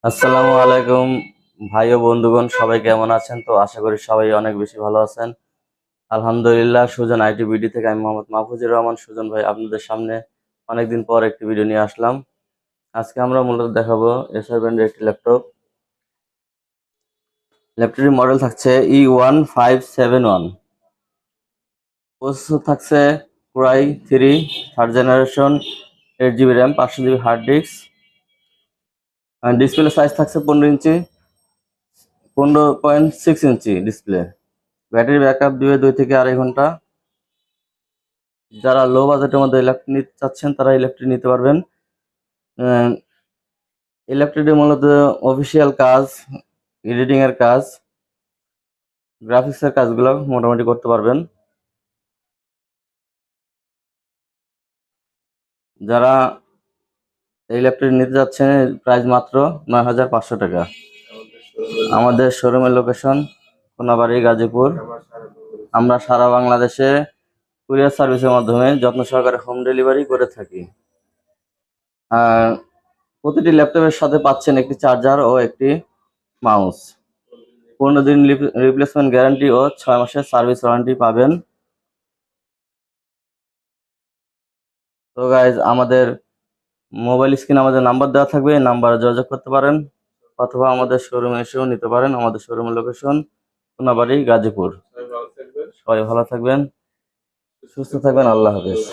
আসসালামু আলাইকুম ভাই ও বন্ধুগণ, সবাই কেমন আছেন? তো আশা করি সবাই অনেক বেশি ভালো আছেন। আলহামদুলিল্লাহ। সুজন আইটি বিডি থেকে আমি মোহাম্মদ মাহফুজুর রহমান সুজন ভাই আপনাদের সামনে অনেকদিন পর একটি ভিডিও নিয়ে আসলাম। আজকে আমরা মূলত দেখাবো এসার ব্র্যান্ডের একটি ল্যাপটপ। ল্যাপটপটির মডেল থাকছে E1571। প্রসেসর থাকছে Core i3 third generation, 8 GB RAM, 500 GB hard disk. Display size থাকছে 15 inch, 15.6 inch display. Battery backup দিবে 2 থেকে 2.5 ঘন্টা। যারা লো বাজেটের মধ্যে ল্যাপটপ নিতে চাচ্ছেন তারা এই ল্যাপটপ নিতে পারবেন। আহ, এই ল্যাপটপটি মূলত অফিসিয়াল কাজ, এডিটিং এর কাজ, গ্রাফিক্স এর কাজগুলো মোটামুটি করতে পারবেন। যারা এই ল্যাপটপ নিতে যাচ্ছেন, প্রাইস মাত্র 9,500 টাকা। আমাদের শোরুমের লোকেশন কোনাবাড়ি, গাজীপুর। আমরা সারা বাংলাদেশে কুরিয়ার সার্ভিসের মাধ্যমে যত্ন সহকারে হোম ডেলিভারি করে থাকি। আর প্রতিটি ল্যাপটপের সাথে পাচ্ছেন একটি চার্জার ও একটি মাউস। 15 দিন রিপ্লেসমেন্ট গ্যারান্টি ও 6 মাসের সার্ভিস ওয়ারেন্টি পাবেন। তো গাইজ, আমাদের মোবাইল স্ক্রিনে আমাদের নাম্বার দেওয়া থাকবে, এই নাম্বারে যোগাযোগ করতে পারেন অথবা আমাদের শোরুমে এসেও নিতে পারেন। আমাদের শোরুমের লোকেশন কোনাবাড়ি, গাজীপুর। সবাই ভালো থাকবেন, সুস্থ থাকবেন। আল্লাহ হাফেজ।